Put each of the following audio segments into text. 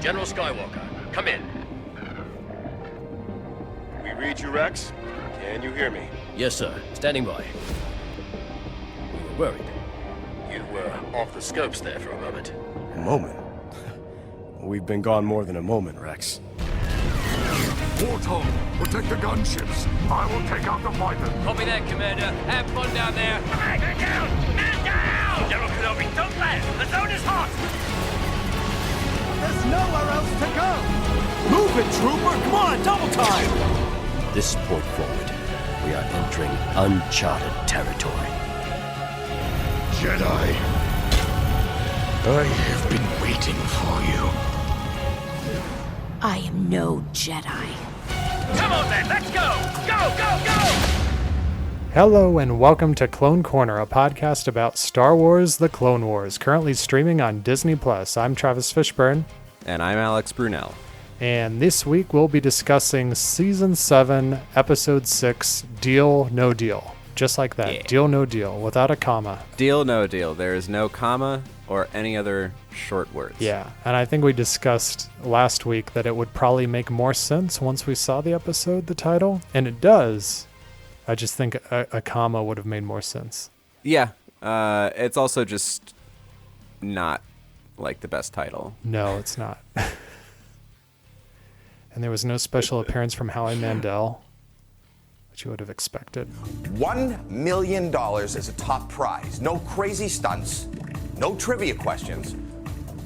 General Skywalker, come in. We read you, Rex? Can you hear me? Yes, sir. Standing by. We were worried. You were off the scopes there for a moment. A moment? We've been gone more than a moment, Rex. Warthog, protect the gunships. I will take out the fighter. Copy that, Commander. Have fun down there. Man down! Man down! General Kenobi, don't land! The zone is hot! There's nowhere else to go! Move it, trooper! Come on, double time! This point forward, we are entering uncharted territory. Jedi, I have been waiting for you. I am no Jedi. Come on then, let's go! Go, go, go! Hello and welcome to Clone Corner, a podcast about Star Wars: The Clone Wars, currently streaming on Disney+. I'm Travis Fishburne. And I'm Alex Brunel. And this week we'll be discussing Season 7, Episode 6, Deal, No Deal. Just like that. Yeah. Deal, no deal, without a comma. Deal, no deal. There is no comma or any other short words. Yeah, and I think we discussed last week that it would probably make more sense once we saw the episode, the title. And it does. I just think a comma would have made more sense. Yeah, it's also just not like the best title. No, it's not. And there was no special appearance from Howie Mandel, which you would have expected. $1 million is a top prize. No crazy stunts, no trivia questions.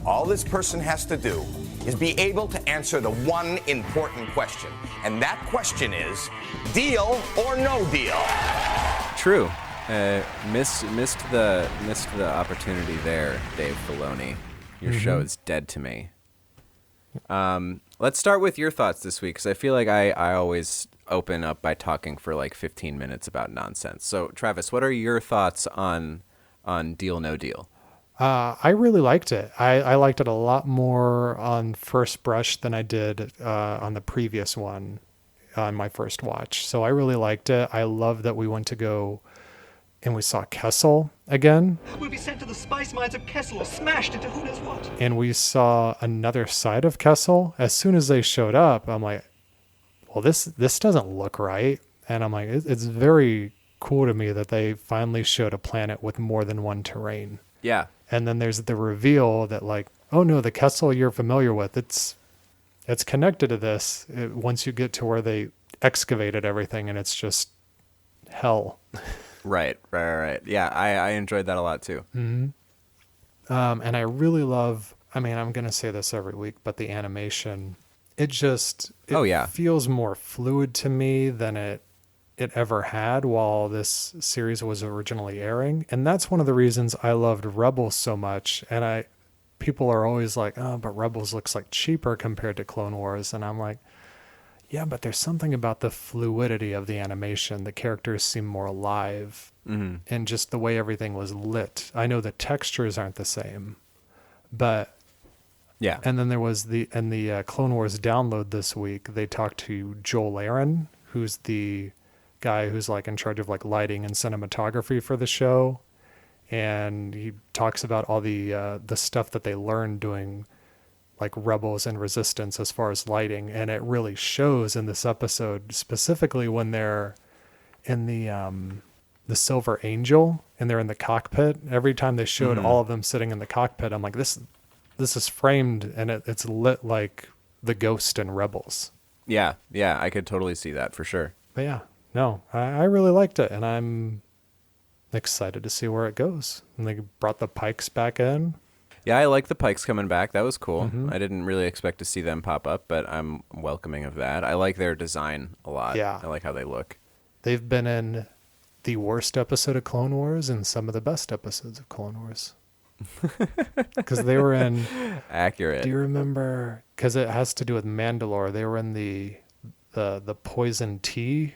All this person has to do is be able to answer the one important question. And that question is, deal or no deal? True. Missed the opportunity there, Dave Filoni. Your show is dead to me. Let's start with your thoughts this week, because I feel like I always open up by talking for like 15 minutes about nonsense. So, Travis, what are your thoughts on Deal, No Deal? I really liked it. I liked it a lot more on first brush than I did on the previous one on my first watch. So I really liked it. I love that we went to go and we saw Kessel again. We'll be sent to the spice mines of Kessel or smashed into who knows what. And we saw another side of Kessel. As soon as they showed up, I'm like, well, this doesn't look right. And I'm like, it's very cool to me that they finally showed a planet with more than one terrain. Yeah. And then there's the reveal that like, oh no, the Kessel you're familiar with, it's connected to this once you get to where they excavated everything and it's just hell. Right. Yeah, I enjoyed that a lot too. Mm-hmm. And I really love, I mean, I'm going to say this every week, but the animation, it feels more fluid to me than it ever had while this series was originally airing. And that's one of the reasons I loved Rebels so much. And people are always like, oh, but Rebels looks like cheaper compared to Clone Wars. And I'm like, yeah, but there's something about the fluidity of the animation. The characters seem more alive, and just the way everything was lit. I know the textures aren't the same, but yeah. And then there was the Clone Wars download this week. They talked to Joel Aaron, who's the guy who's like in charge of like lighting and cinematography for the show, and he talks about all the stuff that they learned doing like Rebels and Resistance as far as lighting, and it really shows in this episode, specifically when they're in the Silver Angel and they're in the cockpit. Every time they showed all of them sitting in the cockpit, I'm like, this is framed and it's lit like the Ghost in Rebels. Yeah, I could totally see that for sure. But yeah, no, I really liked it, and I'm excited to see where it goes. And they brought the Pikes back in. Yeah, I like the Pikes coming back. That was cool. I didn't really expect to see them pop up, but I'm welcoming of that. I like their design a lot. Yeah. I like how they look. They've been in the worst episode of Clone Wars and some of the best episodes of Clone Wars. Because they were in... Accurate. Do you remember... Because it has to do with Mandalore. They were in the Poison Tea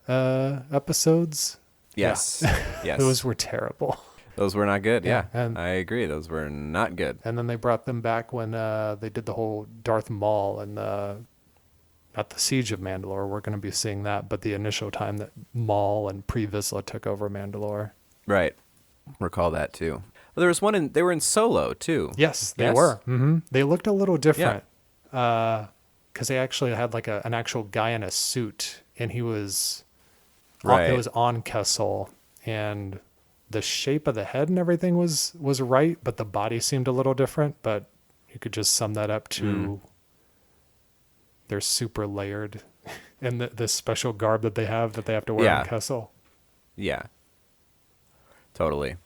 episodes. Yes. Yeah. Yes. Those were terrible. Those were not good. Yeah. And I agree. Those were not good. And then they brought them back when they did the whole Darth Maul and not the Siege of Mandalore. We're going to be seeing that, but the initial time that Maul and Pre Vizsla took over Mandalore. Right. Recall that too. Well, there was one they were in Solo too. Yes, they were. They looked a little different because they actually had like an actual guy in a suit, and he was Right. it was on Kessel, and the shape of the head and everything was right, but the body seemed a little different. But you could just sum that up to they're super layered in the special garb that they have to wear Yeah. on Kessel. Yeah. Totally.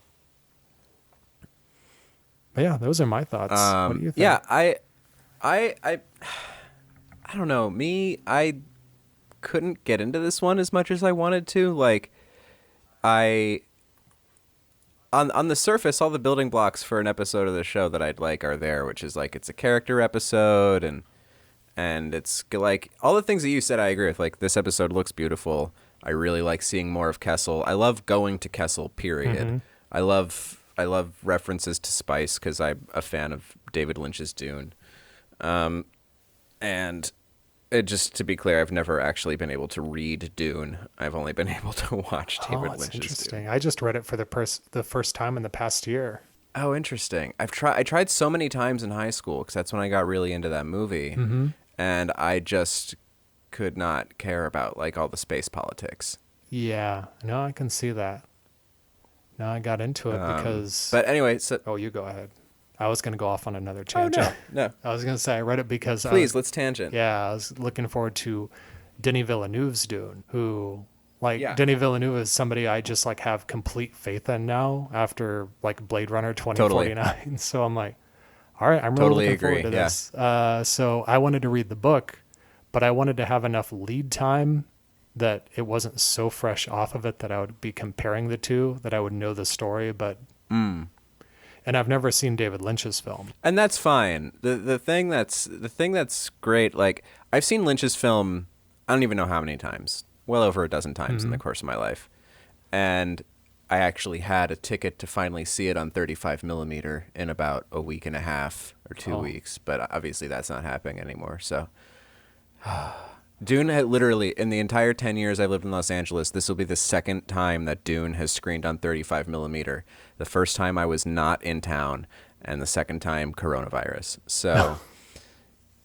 But yeah, those are my thoughts. What do you think? Yeah, I don't know. I couldn't get into this one as much as I wanted to. Like, on the surface, all the building blocks for an episode of the show that I'd like are there, which is like it's a character episode and it's like all the things that you said I agree with. Like, this episode looks beautiful. I really like seeing more of Kessel. I love going to Kessel, period. I love references to spice because I'm a fan of David Lynch's Dune. And just to be clear, I've never actually been able to read Dune. I've only been able to watch David That's Lynch's interesting. Dune. I just read it for the first time in the past year. Oh, interesting. I tried so many times in high school because that's when I got really into that movie. And I just could not care about like all the space politics. Yeah, no, I can see that. No, I got into it because. But anyway, so Oh, you go ahead. I was going to go off on another tangent. no. I was going to say I read it because. Please, let's tangent. Yeah, I was looking forward to Denis Villeneuve's Dune, who, like, Yeah. Denis Villeneuve is somebody I just, like, have complete faith in now after, like, Blade Runner 2049. So I'm like, all right, I'm really Totally looking forward agree, to yeah. this. So I wanted to read the book, but I wanted to have enough lead time that it wasn't so fresh off of it that I would be comparing the two, that I would know the story, but... And I've never seen David Lynch's film. And that's fine. The thing that's great, like, I've seen Lynch's film I don't even know how many times. Well over a dozen times in the course of my life. And I actually had a ticket to finally see it on 35 millimeter in about a week and a half or 2 weeks, but obviously that's not happening anymore. So Dune had literally, in the entire 10 years I lived in Los Angeles, this will be the second time that Dune has screened on 35 millimeter. The first time I was not in town, and the second time coronavirus. So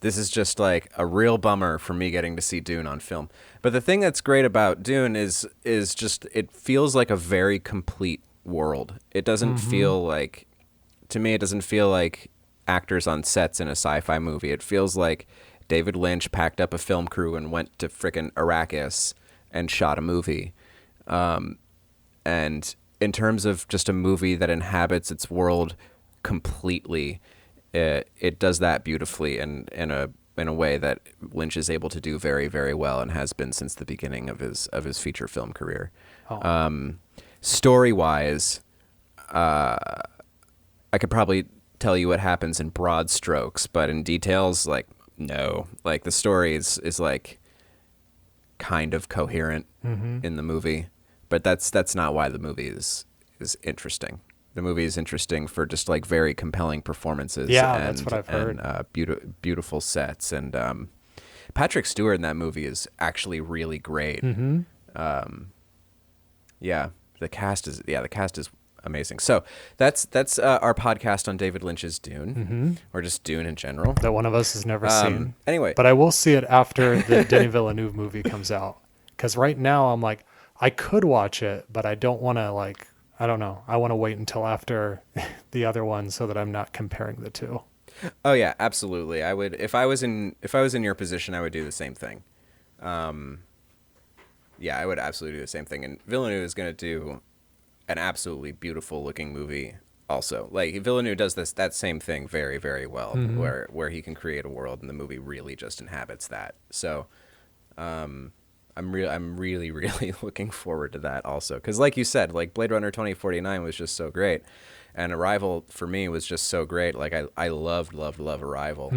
this is just like a real bummer for me getting to see Dune on film. But the thing that's great about Dune is just it feels like a very complete world. It doesn't feel like, to me, it doesn't feel like actors on sets in a sci-fi movie. It feels like David Lynch packed up a film crew and went to frickin' Arrakis and shot a movie. And in terms of just a movie that inhabits its world completely, it does that beautifully and in a way that Lynch is able to do very, very well and has been since the beginning of his feature film career. Story-wise, I could probably tell you what happens in broad strokes, but in details, like, no. Like, the story is like kind of coherent in the movie, but that's not why the movie is interesting. The movie is interesting for just like very compelling performances. Yeah, and, that's what I've heard. And beautiful sets, and Patrick Stewart in that movie is actually really great. Yeah, the cast is amazing. So that's our podcast on David Lynch's Dune, or just Dune in general. That one of us has never seen. Anyway. But I will see it after the Denis Villeneuve movie comes out. Because right now I'm like, I could watch it, but I don't want to, like, I don't know. I want to wait until after the other one so that I'm not comparing the two. Oh yeah, absolutely. I would, if I was in your position, I would do the same thing. Yeah, I would absolutely do the same thing. And Villeneuve is going to do an absolutely beautiful looking movie also. Like, Villeneuve does that same thing very, very well, where he can create a world and the movie really just inhabits that. So I'm really looking forward to that also. Because like you said, like, Blade Runner 2049 was just so great. And Arrival for me was just so great. Like, I love Arrival.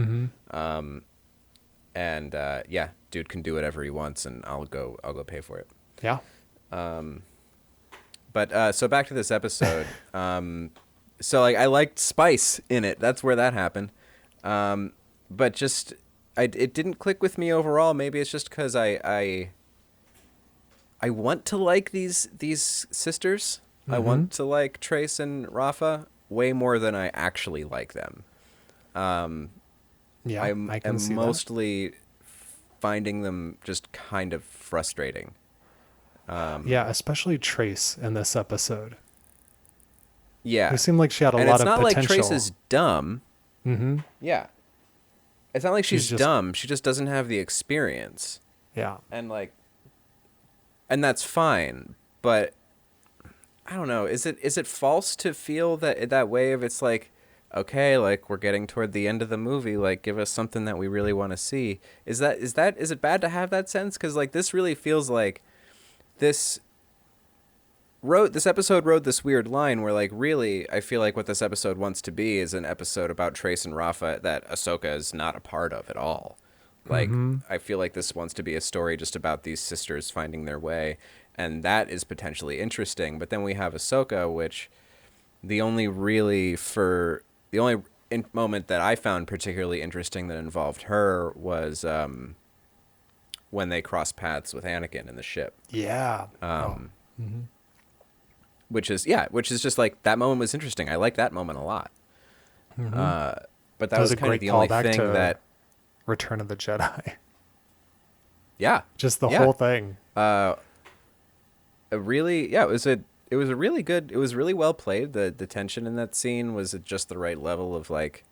And yeah, dude can do whatever he wants, and I'll go pay for it. Yeah. But so back to this episode. So like, I liked spice in it. That's where that happened. But just it didn't click with me overall. Maybe it's just because I want to like these sisters. I want to like Trace and Rafa. way more than I actually like them. Yeah, I can am see mostly finding them just kind of frustrating. that. Yeah, especially Trace in this episode. Yeah. It seemed like she had a And lot it's of not potential. like Trace is dumb. Mm-hmm. Yeah. It's not like she's just- dumb. She just doesn't have the experience. Yeah. And that's fine. But I don't know. Is it false to feel that way if it's like, okay, like we're getting toward the end of the movie, like give us something that we really want to see. Is it bad to have that sense? Because like this really feels like this episode rode this weird line where like really I feel like what this episode wants to be is an episode about Trace and Rafa that Ahsoka is not a part of at all. Like I feel like this wants to be a story just about these sisters finding their way, and that is potentially interesting. But then we have Ahsoka, which the only moment that I found particularly interesting that involved her was when they cross paths with Anakin in the ship. Yeah. Which is just like that moment was interesting. I like that moment a lot. But that was a kind of great the only callback thing to that. Return of the Jedi. Yeah. Just the Yeah. whole thing. It was really well played. The tension in that scene was at just the right level of like,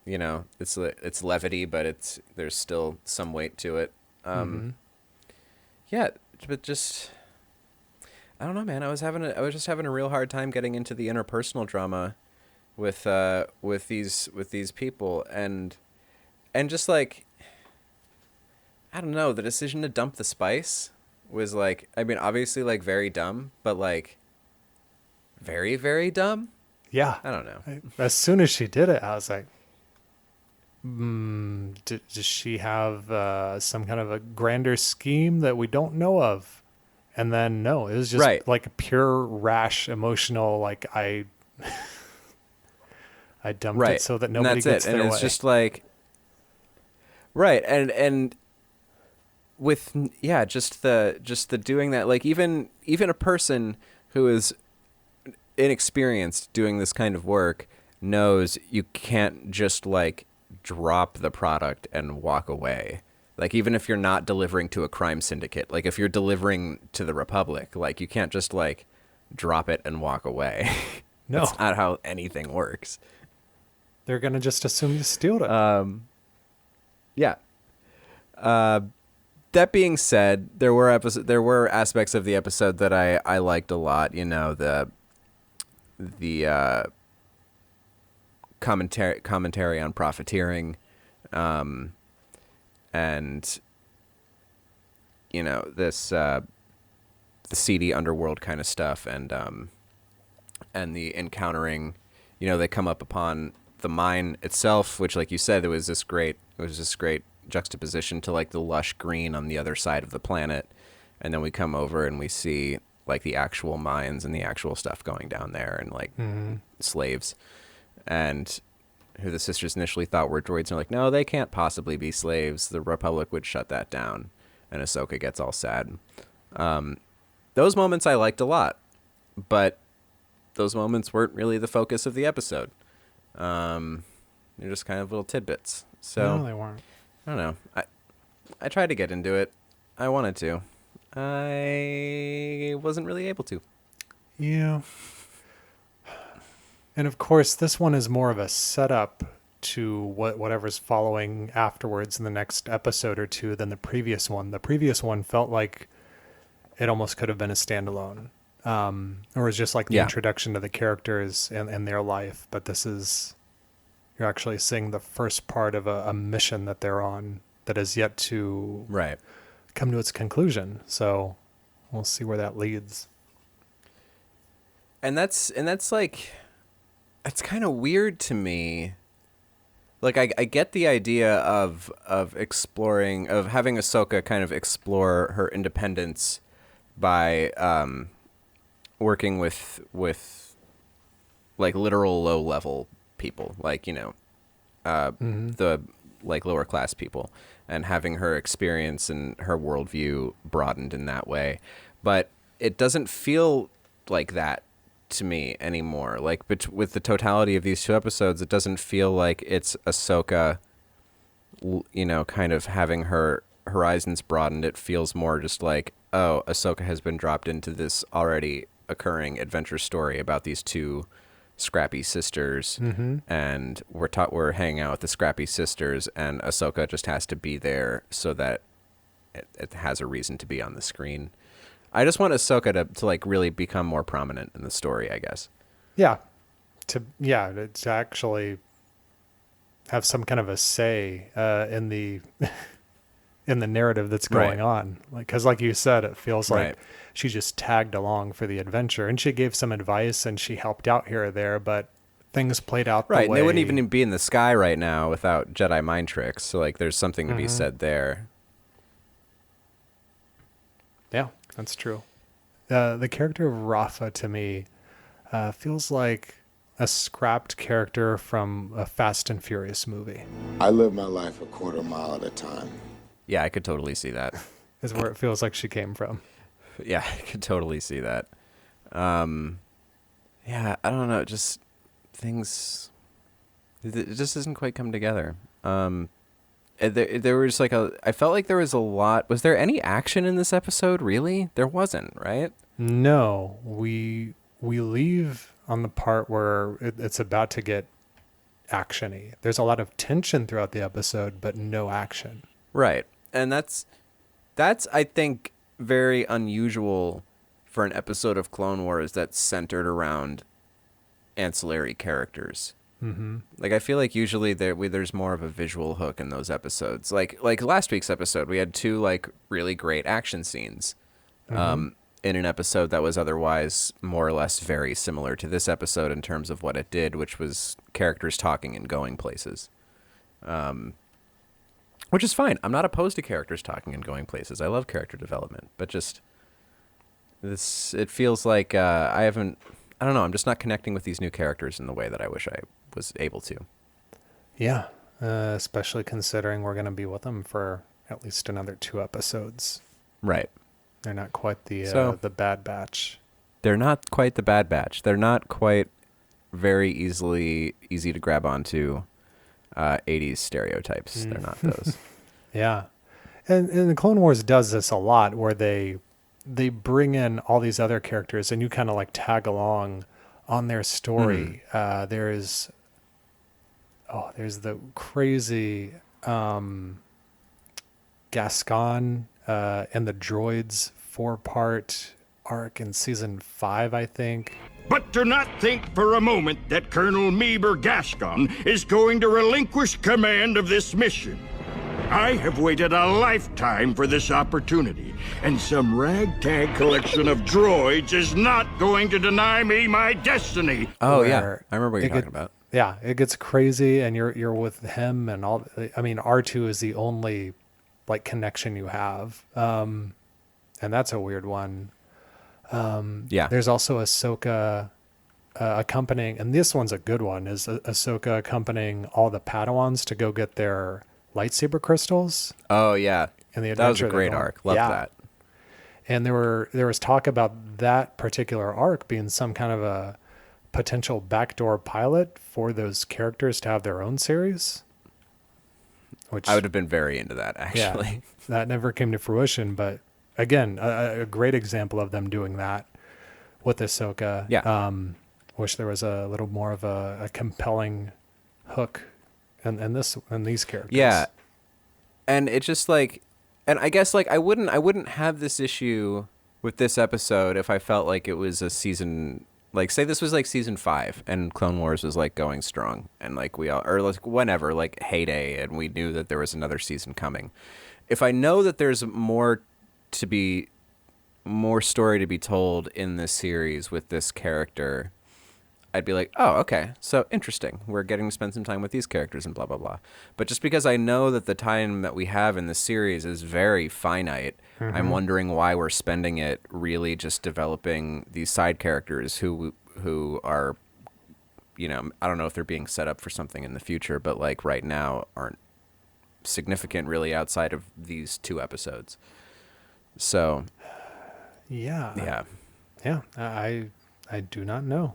you know, it's levity, but there's still some weight to it. Yeah, but just I don't know, man. I was just having a real hard time getting into the interpersonal drama with these people and just like I don't know, the decision to dump the spice was like, I mean, obviously like very dumb, but like very, very dumb. Yeah. I don't know. As soon as she did it, I was like, does she have some kind of a grander scheme that we don't know of? And then no, it was just Right. like a pure rash emotional, like I dumped it so that nobody and that's gets it. their And it's way. just like right, and with just the doing that, like even a person who is inexperienced doing this kind of work knows you can't just like drop the product and walk away. Like even if you're not delivering to a crime syndicate, like if you're delivering to the Republic, like you can't just like drop it and walk away. No. That's not how anything works. They're gonna just assume you steal it. Yeah. That being said, there were aspects of the episode that I liked a lot. You know, the commentary on profiteering, and you know this the seedy underworld kind of stuff, and the encountering. You know, they come up upon the mine itself, which, like you said, it was this great juxtaposition to like the lush green on the other side of the planet, and then we come over and we see like the actual mines and the actual stuff going down there, and like slaves, and who the sisters initially thought were droids, and they're like, no, they can't possibly be slaves. The Republic would shut that down, and Ahsoka gets all sad. Those moments I liked a lot, but those moments weren't really the focus of the episode. They're just kind of little tidbits. So No, they weren't. I don't know. I tried to get into it. I wanted to. I wasn't really able to. Yeah. And of course, this one is more of a setup to whatever's following afterwards in the next episode or two than the previous one. The previous one felt like it almost could have been a standalone. Or was just like the introduction to the characters and their life. But this is, you're actually seeing the first part of a mission that they're on that has yet to come to its conclusion. So we'll see where that leads. And that's like, it's kind of weird to me. Like I get the idea of exploring, of having Ahsoka kind of explore her independence by working with like literal low level people, like, you know, the like lower class people, and having her experience and her worldview broadened in that way. But it doesn't feel like that to me anymore. Like with the totality of these 2 episodes, it doesn't feel like it's Ahsoka, kind of having her horizons broadened. It feels more just like, oh, Ahsoka has been dropped into this already occurring adventure story about these 2 scrappy sisters, and we're hanging out with the scrappy sisters, and Ahsoka just has to be there so that it has a reason to be on the screen. I just want Ahsoka to like really become more prominent in the story, I guess. Yeah. To actually have some kind of a say in the in the narrative that's going on. Because like you said, it feels like she just tagged along for the adventure, and she gave some advice and she helped out here or there, but things played out the way... Right, and they wouldn't even be in the sky right now without Jedi mind tricks, so like there's something to be said there. Yeah, that's true. The character of Rafa, to me, feels like a scrapped character from a Fast and Furious movie. I live my life a quarter mile at a time. Yeah, I could totally see that. Is where it feels like she came from. Yeah, I could totally see that. Yeah, I don't know, just things... It just doesn't quite come together. There was like I felt like there was a lot. Was there any action in this episode? Really? There wasn't, right? No, we leave on the part where it's about to get actiony. There's a lot of tension throughout the episode, but no action. Right, and that's I think very unusual for an episode of Clone Wars that's centered around ancillary characters. Mm-hmm. Like I feel like usually there's more of a visual hook in those episodes. Like last week's episode, we had 2 like really great action scenes in an episode that was otherwise more or less very similar to this episode in terms of what it did, which was characters talking and going places. Which is fine. I'm not opposed to characters talking and going places. I love character development, but just it feels like I don't know. I'm just not connecting with these new characters in the way that I wish I was able to. Yeah, especially considering we're going to be with them for at least another 2 episodes. Right. They're not quite the Bad Batch. They're not quite the Bad Batch. They're not quite very easy to grab onto 80s stereotypes. They're not those. Yeah. And the Clone Wars does this a lot, where they bring in all these other characters and you kind of like tag along on their story. There's the crazy Gascon and the droids 4-part arc in season 5, I think. But do not think for a moment that Colonel Meeber Gascon is going to relinquish command of this mission. I have waited a lifetime for this opportunity, and some ragtag collection of droids is not going to deny me my destiny. Oh, yeah. I remember what you're talking about. Yeah, it gets crazy, and you're with him and all. I mean, R2 is the only like connection you have, and that's a weird one. Yeah. There's also Ahsoka accompanying, and this one's a good one, is Ahsoka accompanying all the Padawans to go get their lightsaber crystals. Oh, yeah. And the that was a great arc. Love that. And there was talk about that particular arc being some kind of a potential backdoor pilot for those characters to have their own series. Which I would have been very into that, actually. Yeah, that never came to fruition, but again, a great example of them doing that with Ahsoka. Yeah. Wish there was a little more of a compelling hook in these characters. Yeah. And it's just like, and I guess like I wouldn't have this issue with this episode if I felt like it was a season, like say this was like season 5 and Clone Wars was like going strong and like or like whenever, like heyday, and we knew that there was another season coming. If I know that there's more story to be told in this series with this character, I'd be like, oh, okay, so interesting. We're getting to spend some time with these characters and blah, blah, blah. But just because I know that the time that we have in the series is very finite, I'm wondering why we're spending it really just developing these side characters who are, you know, I don't know if they're being set up for something in the future, but like right now aren't significant really outside of these 2 episodes. So, yeah. Yeah. Yeah. I do not know.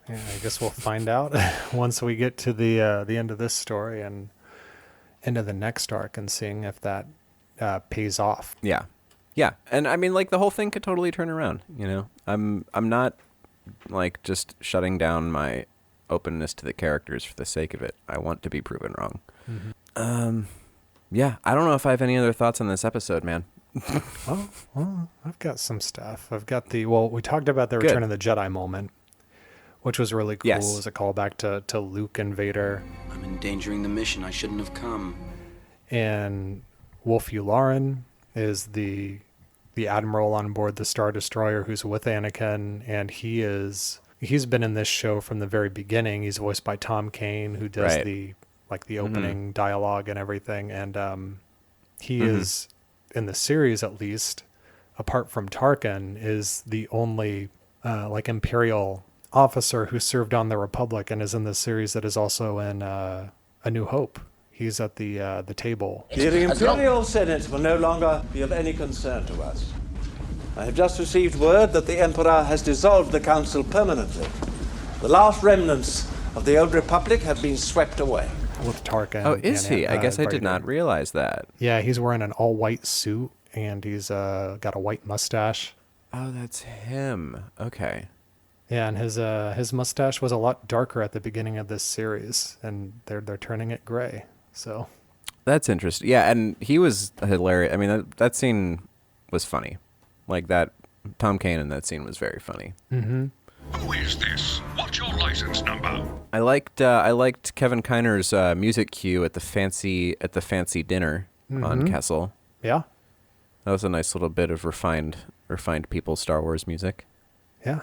Yeah, I guess we'll find out once we get to the end of this story and into the next arc and seeing if that pays off. Yeah. Yeah. And I mean, like, the whole thing could totally turn around, you know? I'm not, like, just shutting down my openness to the characters for the sake of it. I want to be proven wrong. Mm-hmm. Yeah, I don't know if I have any other thoughts on this episode, man. well, I've got some stuff. I've got we talked about the Return of the Jedi moment, which was really cool. Yes. It was a callback to Luke and Vader. I'm endangering the mission. I shouldn't have come. And Wolf Yularen is the admiral on board the Star Destroyer who's with Anakin, and he's been in this show from the very beginning. He's voiced by Tom Kane, who does the opening dialogue and everything, and he is, in the series at least, apart from Tarkin, is the only Imperial officer who served on the Republic and is in this series that is also in A New Hope. He's at the table. The Imperial Senate will no longer be of any concern to us. I have just received word that the Emperor has dissolved the Council permanently. The last remnants of the old Republic have been swept away. With Tarkin. Oh, is he? I guess I did Vader. not realize that. Yeah, he's wearing an all-white suit, and he's got a white mustache. Oh, that's him. Okay. Yeah, and his mustache was a lot darker at the beginning of this series, and they're turning it gray. So that's interesting. Yeah, and he was hilarious. I mean, that scene was funny. Like, that Tom Kane in that scene was very funny. Mm-hmm. Who is this? What's your license number? I liked Kevin Kiner's music cue at the fancy dinner on Kessel. Yeah, that was a nice little bit of refined people's Star Wars music. Yeah,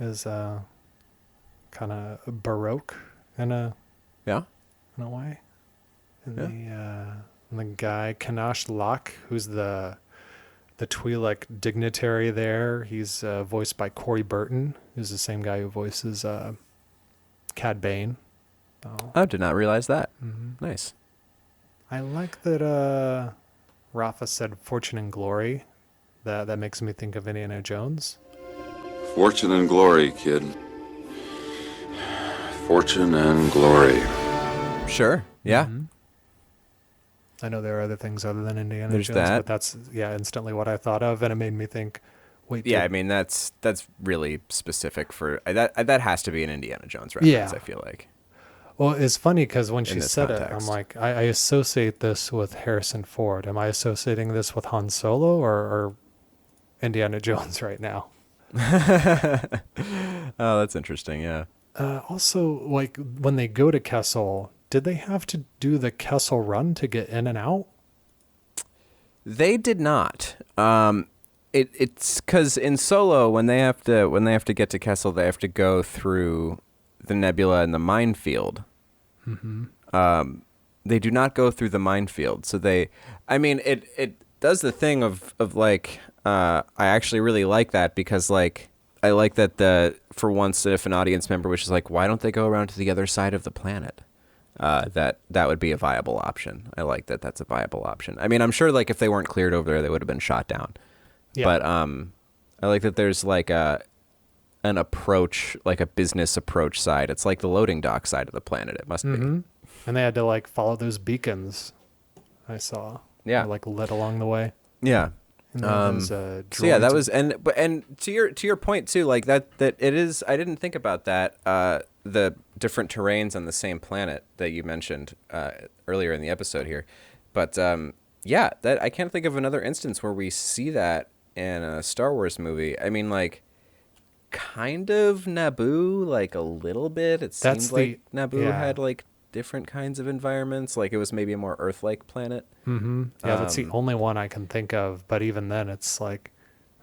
it was kind of baroque in a way. And the guy Kanash Locke, who's the Twi'lek dignitary there, he's voiced by Corey Burton, who's the same guy who voices Cad Bane. Oh, did not realize that. Mm-hmm. Nice. I like that Rafa said "Fortune and Glory." That makes me think of Indiana Jones. Fortune and glory, kid. Fortune and glory. Sure. Yeah. Mm-hmm. I know there are other things other than Indiana There's Jones, that. but that's instantly what I thought of, and it made me think. Wait. Yeah, I mean that's really specific for that has to be an Indiana Jones reference. I feel like. Well, it's funny because when she said context. it, I'm like, I associate this with Harrison Ford. Am I associating this with Han Solo or Indiana Jones right now? Oh, that's interesting. Yeah. Also, like when they go to Kessel, did they have to do the Kessel run to get in and out? They did not. It's because in Solo, when they have to get to Kessel, they have to go through the nebula and the minefield. Mm-hmm. They do not go through the minefield. So it does the thing of like, I actually really like that because like, I like that for once, if an audience member was just like, why don't they go around to the other side of the planet? That would be a viable option. I like that that's a viable option. I mean, I'm sure like if they weren't cleared over there, they would have been shot down. Yeah. But I like that there's like an approach, like a business approach side. It's like the loading dock side of the planet. It must be. And they had to like follow those beacons I saw. Yeah. Like lit along the way. Yeah. So yeah, that was and to your point too, like that it is. I didn't think about that. The different terrains on the same planet that you mentioned earlier in the episode here, but yeah, that I can't think of another instance where we see that in a Star Wars movie. I mean, like kind of Naboo, like a little bit. It seems like Naboo had like different kinds of environments. Like it was maybe a more Earth-like planet. Mm-hmm. Yeah, that's the only one I can think of. But even then, it's like,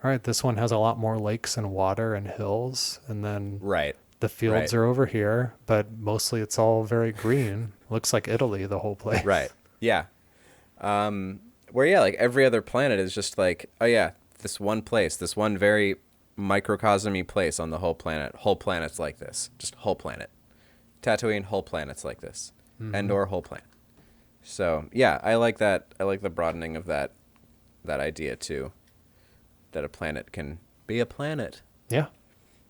all right, this one has a lot more lakes and water and hills, and then the fields are over here. But mostly, it's all very green. Looks like Italy, the whole place. Right. Yeah. Where like every other planet is just like, oh yeah, this one place, this one very microcosmy place on the whole planet. Whole planet's like this. Just whole planet. Tatooine, whole planet's like this. Endor, whole planet. So yeah, I like that. I like the broadening of that idea too. That a planet can be a planet. Yeah.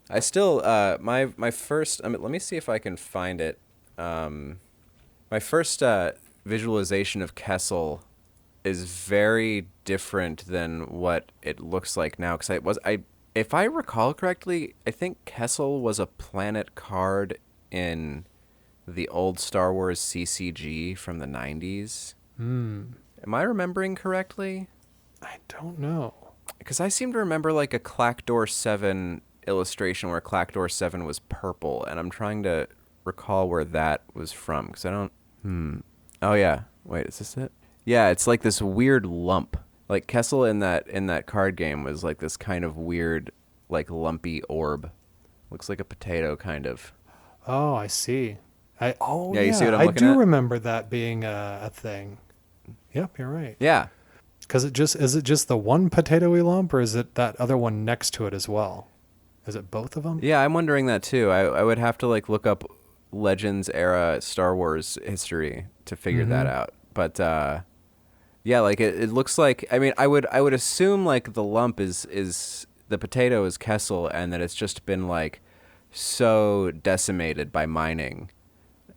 I still my first. I mean, let me see if I can find it. My first visualization of Kessel is very different than what it looks like now. Because if I recall correctly, I think Kessel was a planet card in the old Star Wars CCG from the 90s. Am I remembering correctly? I don't know. Because I seem to remember like a Clackdoor 7 illustration where Clackdoor 7 was purple, and I'm trying to recall where that was from, because I don't... Oh, yeah. Wait, is this it? Yeah, it's like this weird lump. Like, Kessel in that card game was like this kind of weird, like, lumpy orb. Looks like a potato, kind of. Oh, I see. Yeah, you see what I'm looking I at? do remember that being a thing. Yep, you're right. Yeah. Because is it just the one potato-y lump, or is it that other one next to it as well? Is it both of them? Yeah, I'm wondering that too. I would have to like look up Legends era Star Wars history to figure that out. But yeah, like it looks like, I mean, I would assume like the lump is the potato is Kessel, and that it's just been like so decimated by mining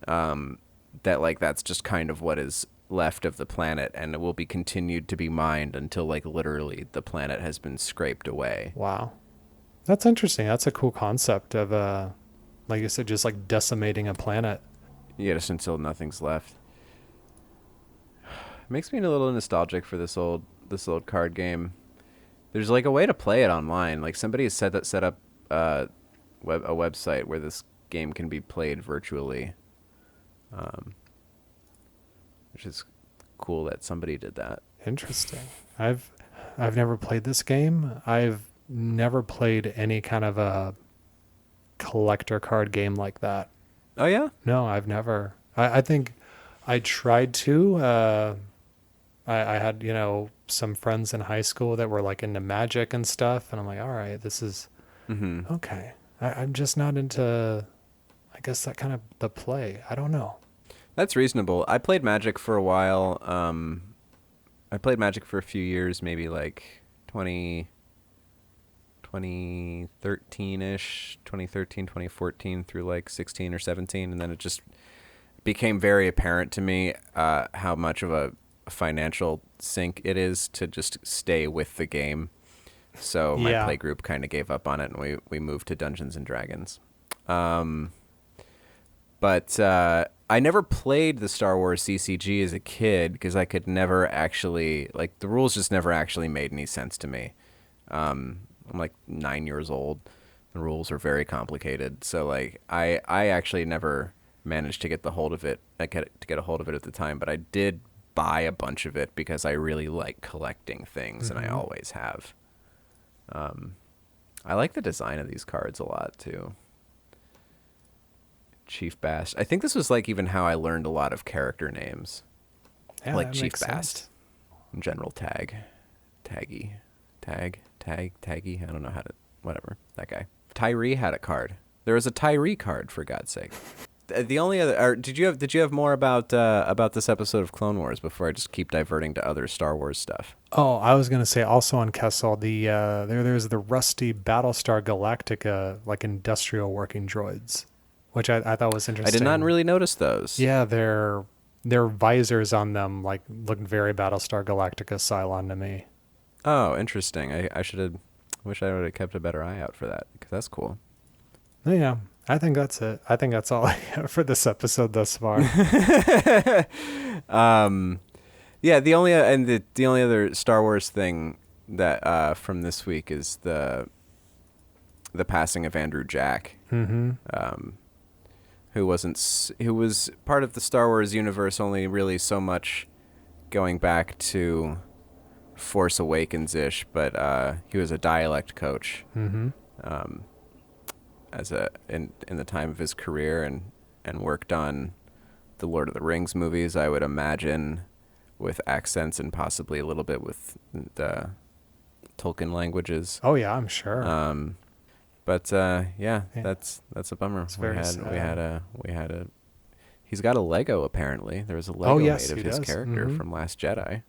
that like that's just kind of what is left of the planet, and it will be continued to be mined until like literally the planet has been scraped away. Wow. That's interesting. That's a cool concept of, like you said, just like decimating a planet. Yeah, just until nothing's left. Makes me a little nostalgic for this old card game. There's like a way to play it online. Like somebody has set up a website where this game can be played virtually, which is cool that somebody did that. Interesting. I've never played this game. I've never played any kind of a collector card game like that. Oh yeah? No, I've never. I think I tried to. I had, some friends in high school that were like into Magic and stuff, and I'm like, all right, this is okay. I'm just not into, I guess, that kind of the play. I don't know. That's reasonable. I played Magic for a while. I played Magic for a few years, maybe like 2013-ish, 2013, 2014 through like 16 or 17. And then it just became very apparent to me how much of a financial sink it is to just stay with the game. So my play group kind of gave up on it, and we moved to Dungeons and Dragons. But I never played the Star Wars CCG as a kid because I could never actually, like, the rules just never actually made any sense to me. I'm like 9 years old. The rules are very complicated. So like I actually never managed to get the hold of it. To get a hold of it at the time, but I did buy a bunch of it because I really like collecting things, and I always have. I like the design of these cards a lot too. Chief Bast. I think this was like even how I learned a lot of character names. Yeah, like that Chief makes Bast. sense. General Taggy. I don't know how to, whatever. That guy. Tyree had a card. There was a Tyree card, for God's sake. The only other, or did you have more about this episode of Clone Wars before I just keep diverting to other Star Wars stuff? Oh, I was gonna say also on Kessel, there's the rusty Battlestar Galactica like industrial working droids, which I thought was interesting. I did not really notice those. Yeah, their visors on them like looked very Battlestar Galactica Cylon to me. Oh, interesting. Wish I would have kept a better eye out for that, because that's cool. Yeah, I think that's it. I think that's all I have for this episode thus far. Yeah, the only other Star Wars thing that from this week is the passing of Andrew Jack, who was part of the Star Wars universe only really so much going back to Force Awakens-ish, but he was a dialect coach as in the time of his career, and worked on the Lord of the Rings movies, I would imagine, with accents and possibly a little bit with the Tolkien languages. Oh yeah, I'm sure. But that's a bummer. It's very sad. He's got a Lego apparently. There was a Lego made of his character from Last Jedi.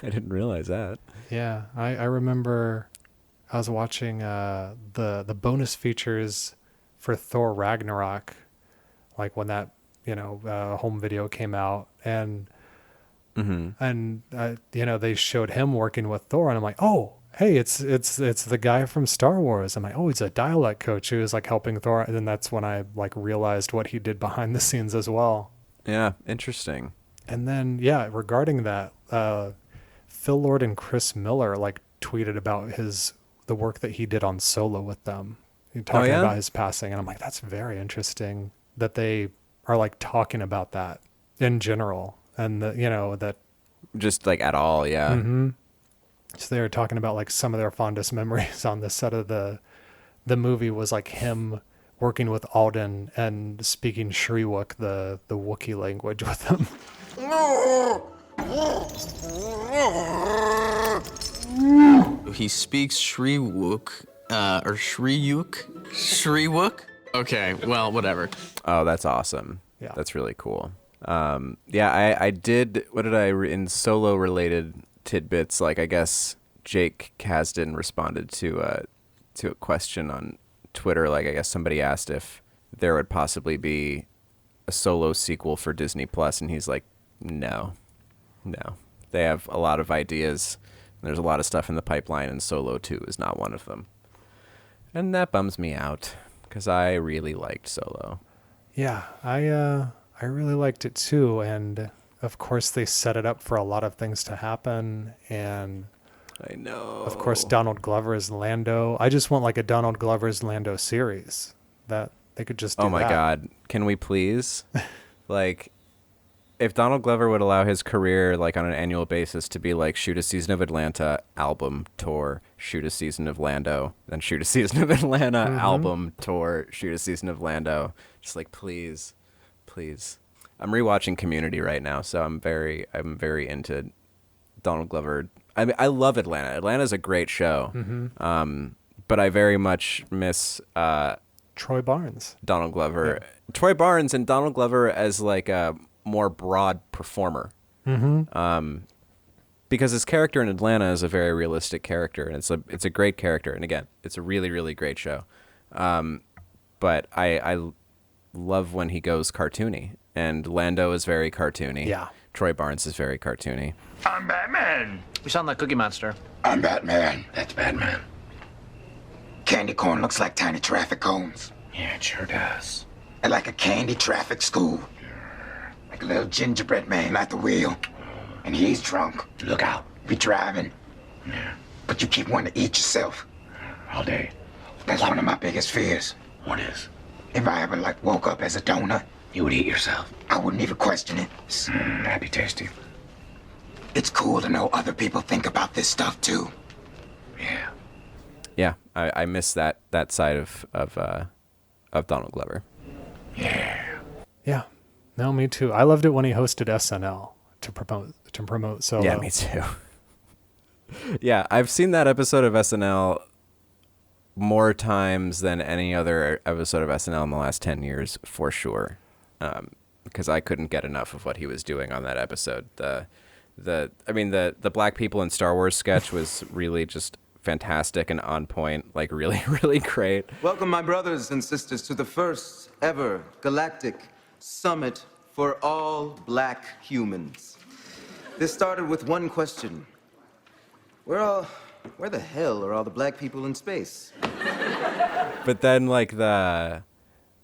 I didn't realize that. Yeah, I remember I was watching the bonus features for Thor Ragnarok, like when that home video came out, and they showed him working with Thor, and I'm like, oh, hey, it's the guy from Star Wars. I'm like, oh, he's a dialect coach who was like helping Thor, and then that's when I like realized what he did behind the scenes as well. Yeah, interesting. And then regarding that, Phil Lord and Chris Miller like tweeted about the work that he did on Solo with them, talking about his passing, and I'm like, that's very interesting that they are like talking about that in general, and that just like at all, yeah. Mm-hmm. So they were talking about like some of their fondest memories on the set of the movie was like him working with Alden and speaking Shriwook, the Wookiee language, with them. He speaks Shriwook, or Shriwook? Okay, well, whatever. Oh, that's awesome. Yeah. That's really cool. I did, in Solo related tidbits, like I guess Jake Kasdan responded to a question on Twitter. Like I guess somebody asked if there would possibly be a Solo sequel for Disney Plus, and he's like, no. They have a lot of ideas. There's a lot of stuff in the pipeline, and Solo 2 is not one of them. And that bums me out, because I really liked Solo. Yeah, I really liked it too, and of course they set it up for a lot of things to happen, and I know. Of course, Donald Glover as Lando. I just want like a Donald Glover's Lando series that they could just do. Oh my God, can we please? Like, if Donald Glover would allow his career, like on an annual basis, to be like shoot a season of Atlanta, album, tour, shoot a season of Lando, then shoot a season of Atlanta, album, tour, shoot a season of Lando. Just like, please. I'm rewatching Community right now, so I'm very into Donald Glover. I mean, I love Atlanta. Atlanta's a great show. But I very much miss Troy Barnes, Donald Glover, Troy Barnes, and Donald Glover as like a more broad performer. Because his character in Atlanta is a very realistic character, and it's a great character. And again, it's a really, really great show. But I love when he goes cartoony, and Lando is very cartoony. Yeah. Troy Barnes is very cartoony. I'm Batman. You sound like Cookie Monster. I'm Batman. That's Batman. Candy corn looks like tiny traffic cones. Yeah, it sure does. And like a candy traffic school. Like a little gingerbread man at the wheel. And he's drunk. Look out. Be driving. Yeah. But you keep wanting to eat yourself. All day. That's one of my biggest fears. What is? If I ever woke up as a donut. You would eat yourself. I wouldn't even question it. That'd be tasty. It's cool to know other people think about this stuff too. Yeah. Yeah, I miss that side of Donald Glover. Yeah. No, me too. I loved it when he hosted SNL to promote Solo. Yeah, me too. Yeah, I've seen that episode of SNL more times than any other episode of SNL in the last 10 years, for sure. Because I couldn't get enough of what he was doing on that episode. The Black people in Star Wars sketch was really just fantastic and on point, like really, really great. Welcome, my brothers and sisters, to the first ever galactic summit for all black humans. This started with one question. Where the hell are all the black people in space? But then, like, the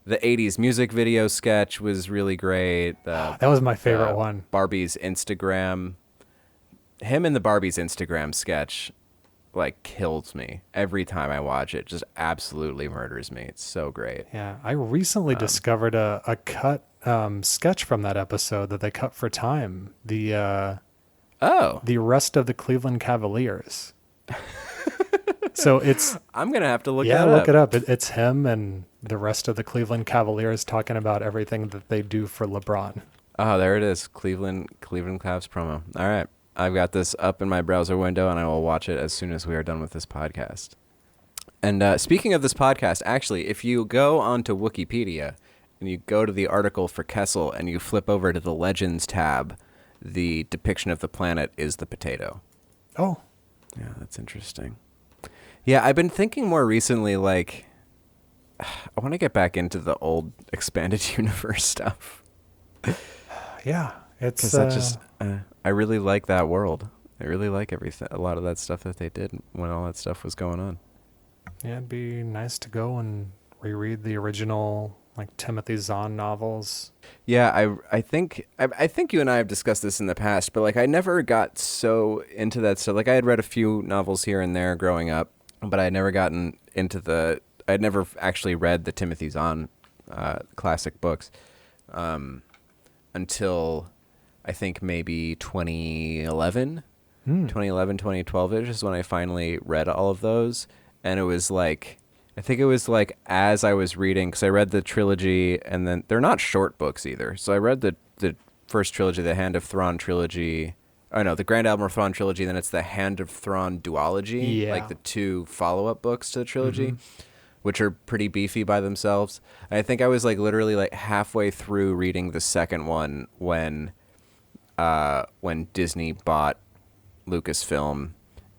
80s music video sketch was really great. That was my favorite one. Barbie's Instagram. Him and the Barbie's Instagram sketch, like, kills me. Every time I watch it, just absolutely murders me. It's so great. Yeah, I recently discovered a cut sketch from that episode that they cut for time. The arrest of the Cleveland Cavaliers. So it's... I'm going to have to look that up. Yeah, look it up. It's him and the rest of the Cleveland Cavaliers talking about everything that they do for LeBron. Oh, there it is. Cleveland Cavs promo. All right. I've got this up in my browser window, and I will watch it as soon as we are done with this podcast. And speaking of this podcast, actually, if you go onto Wikipedia and you go to the article for Kessel and you flip over to the Legends tab, the depiction of the planet is the potato. Oh. Yeah, that's interesting. Yeah, I've been thinking more recently, like, I want to get back into the old expanded universe stuff. Yeah, it's... Because that just, I really like that world. I really like everything, a lot of that stuff that they did when all that stuff was going on. Yeah, it'd be nice to go and reread the original, like, Timothy Zahn novels. Yeah, I think you and I have discussed this in the past, but like I never got so into that stuff. Like I had read a few novels here and there growing up, but I had never gotten into I'd never actually read the Timothy Zahn classic books until I think maybe 2011, 2012-ish is when I finally read all of those. And it was like, I think it was like as I was reading, because I read the trilogy, and then they're not short books either. So I read the first trilogy, the Hand of Thrawn trilogy. Oh no, the Grand Admiral Thrawn trilogy. Then it's the Hand of Thrawn duology, like the 2 follow-up books to the trilogy, which are pretty beefy by themselves. And I think I was like literally like halfway through reading the second one when Disney bought Lucasfilm,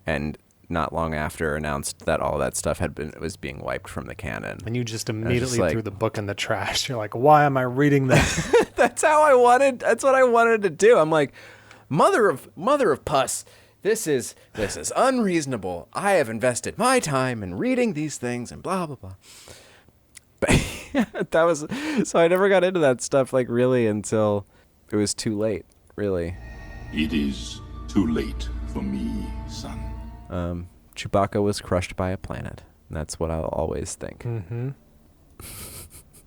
and not long after announced that all that stuff was being wiped from the canon. And you just immediately threw the book in the trash. You're like, why am I reading that? That's what I wanted to do. I'm like, mother of puss, this is unreasonable. I have invested my time in reading these things and blah blah blah. But so I never got into that stuff like really until it was too late, really. It is too late for me, son. Chewbacca was crushed by a planet. And that's what I'll always think. Mm-hmm.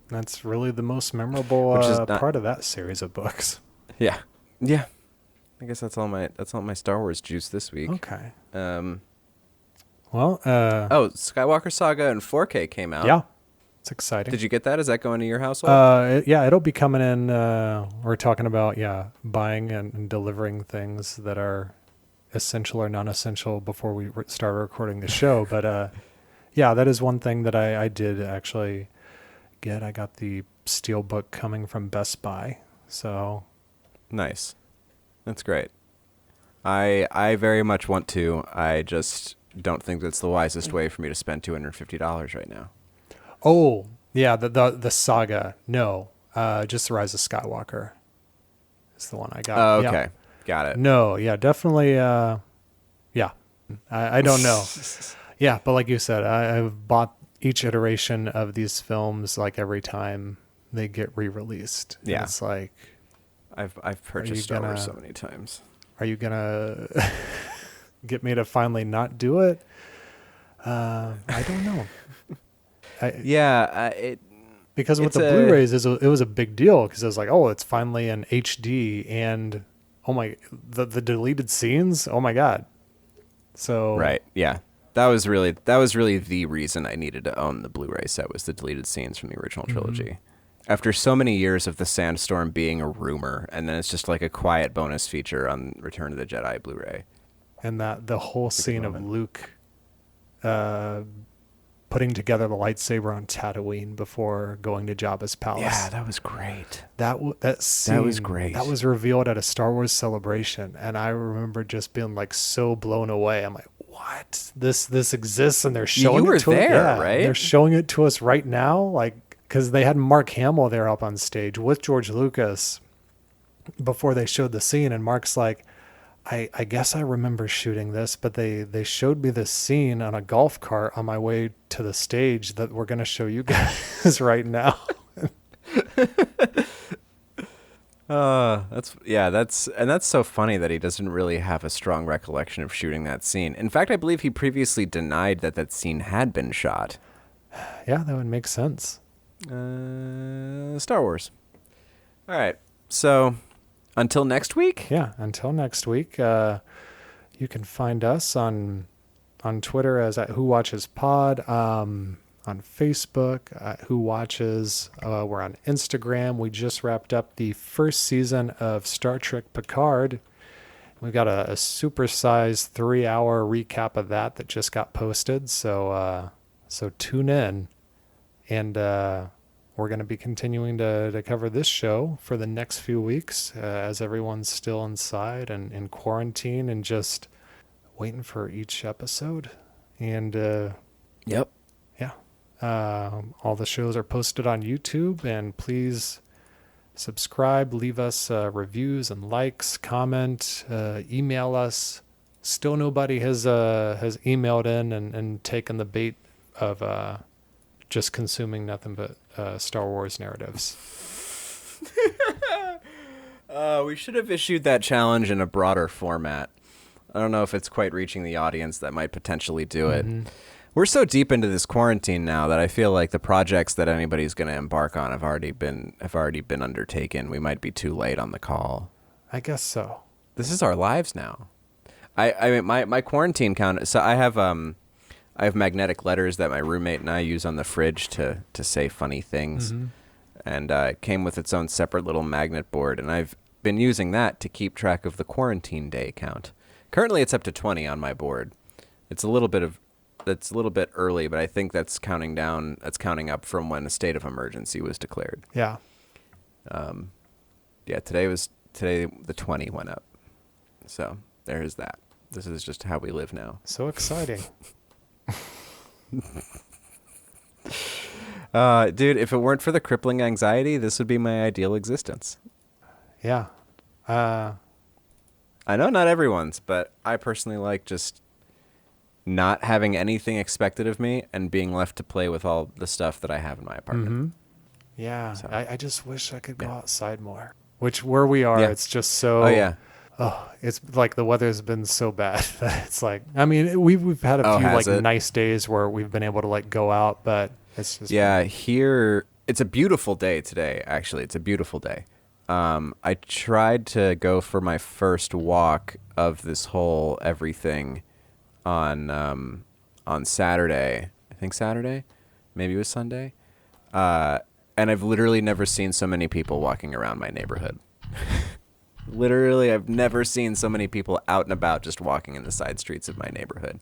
That's really the most memorable part of that series of books. Yeah. I guess that's all my Star Wars juice this week. Okay. Well, Skywalker Saga in 4K came out. Yeah. It's exciting. Did you get that? Is that going to your household? Yeah, it'll be coming in. We're talking about, buying and delivering things that are essential or non-essential before we start recording the show. But that is one thing that I did actually get. I got the Steelbook coming from Best Buy. So nice. That's great. I very much want to. I just don't think that's the wisest way for me to spend $250 right now. Oh, yeah, the saga. No, just The Rise of Skywalker is the one I got. Oh, okay. Yeah. Got it. No, yeah, definitely. I don't know. Yeah, but like you said, I've bought each iteration of these films like every time they get re-released. Yeah. And it's like, I've purchased Star Wars so many times. Are you gonna get me to finally not do it? I don't know. Because with the Blu-rays, it was a big deal because it was like, oh, it's finally in HD, and oh my, the deleted scenes, oh my god. So right, yeah, that was really the reason I needed to own the Blu-ray set, was the deleted scenes from the original trilogy. Mm-hmm. After so many years of the Sandstorm being a rumor, and then it's just like a quiet bonus feature on Return of the Jedi Blu-ray, and that the whole scene of Luke putting together the lightsaber on Tatooine before going to Jabba's palace. Yeah, that was great. That scene, that was great. That was revealed at a Star Wars celebration, and I remember just being like so blown away. I'm like, what? This exists, and they're showing you were it to there, us. Yeah, right? They're showing it to us right now, like, because they had Mark Hamill there up on stage with George Lucas before they showed the scene, and Mark's like, I guess I remember shooting this, but they showed me this scene on a golf cart on my way to the stage that we're going to show you guys right now. That's so funny that he doesn't really have a strong recollection of shooting that scene. In fact, I believe he previously denied that scene had been shot. Yeah, that would make sense. Star Wars. All right. So until next week? Yeah, until next week. You can find us on Twitter as at Who Watches Pod, on Facebook at Who Watches. We're on Instagram. We just wrapped up the first season of Star Trek Picard. We've got a supersized 3-hour recap of that just got posted. So tune in, and we're going to be continuing to cover this show for the next few weeks as everyone's still inside and in quarantine and just waiting for each episode. And yep. Yeah. All the shows are posted on YouTube, and please subscribe, leave us reviews and likes, comment, email us. Still nobody has emailed in and taken the bait of just consuming nothing but Star Wars narratives. We should have issued that challenge in a broader format. I don't know if it's quite reaching the audience that might potentially do it. Mm-hmm. We're so deep into this quarantine now that I feel like the projects that anybody's going to embark on have already been undertaken. We might be too late on the call. I guess so. This is our lives now. I mean, my quarantine count. So I have magnetic letters that my roommate and I use on the fridge to say funny things, and it came with its own separate little magnet board, and I've been using that to keep track of the quarantine day count. Currently, it's up to 20 on my board. It's a little bit early, but I think that's counting down. That's counting up from when a state of emergency was declared. Yeah. Yeah. Today the 20 went up. So there's that. This is just how we live now. So exciting. Dude, if it weren't for the crippling anxiety, this would be my ideal existence. Yeah. I know not everyone's, but I personally like just not having anything expected of me and being left to play with all the stuff that I have in my apartment. Mm-hmm. Yeah. So. I just wish I could go outside more. Which, where we are, it's just so... Oh, yeah. Oh, it's like the weather's been so bad that it's like... I mean, we've had a few nice days where we've been able to like go out, but it's just... Yeah, here... It's a beautiful day today, actually. It's a beautiful day. I tried to go for my first walk of this whole everything on Saturday. I think Saturday, maybe it was Sunday. And I've literally never seen so many people walking around my neighborhood. Literally, I've never seen so many people out and about just walking in the side streets of my neighborhood.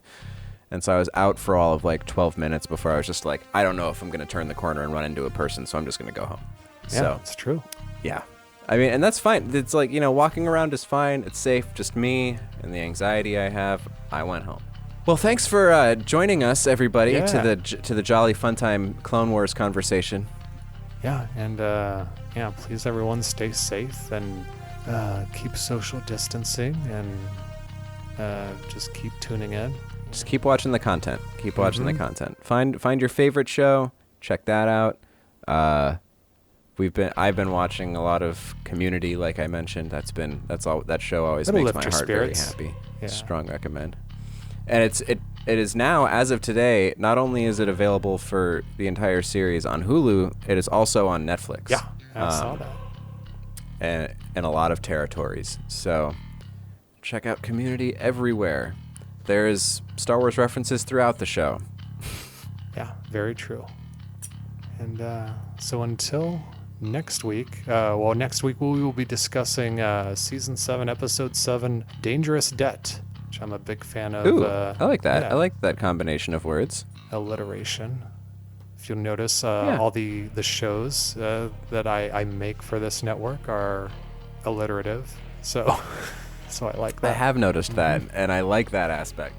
And so I was out for all of like 12 minutes before I was just like, I don't know if I'm going to turn the corner and run into a person, so I'm just going to go home. Yeah, so, it's true. Yeah. I mean, and that's fine. It's like, walking around is fine. It's safe. Just me and the anxiety I have. I went home. Well, thanks for joining us, everybody, to the Jolly Fun Time Clone Wars conversation. Yeah, and please everyone stay safe and keep social distancing and just keep tuning in. Just keep watching the content. Keep watching the content. Find your favorite show. Check that out. I've been watching a lot of Community, like I mentioned. That show always makes my heart very happy. Yeah. Strong recommend. And it is now, as of today, not only is it available for the entire series on Hulu, it is also on Netflix. Yeah, I saw that. And in a lot of territories. So check out Community everywhere. There's Star Wars references throughout the show. Yeah, very true. And so until next week, next week we will be discussing Season 7, Episode 7, Dangerous Debt, which I'm a big fan of. Ooh, I like that. Yeah. I like that combination of words. Alliteration. If you'll notice, all the shows that I make for this network are alliterative. So I like that. I have noticed that, and I like that aspect.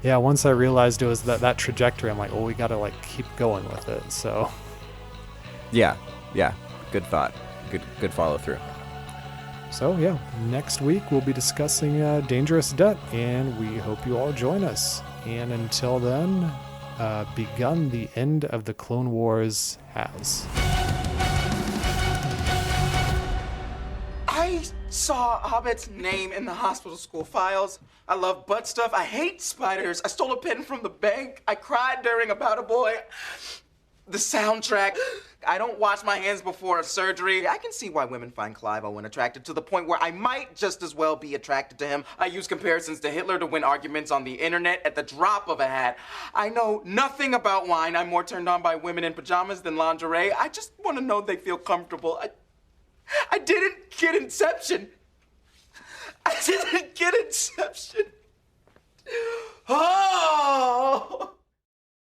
Yeah, once I realized it was that trajectory, I'm like, well, we got to like keep going with it. So. Yeah. Good thought. Good follow through. So yeah, next week we'll be discussing Dangerous Debt, and we hope you all join us. And until then, begun the end of the Clone Wars has. I saw Abed's name in the hospital school files. I love butt stuff. I hate spiders. I stole a pen from the bank. I cried during About a Boy. The soundtrack. I don't wash my hands before a surgery. I can see why women find Clive Owen attractive, to the point where I might just as well be attracted to him. I use comparisons to Hitler to win arguments on the internet at the drop of a hat. I know nothing about wine. I'm more turned on by women in pajamas than lingerie. I just want to know they feel comfortable. I didn't get Inception. I didn't get Inception. Oh!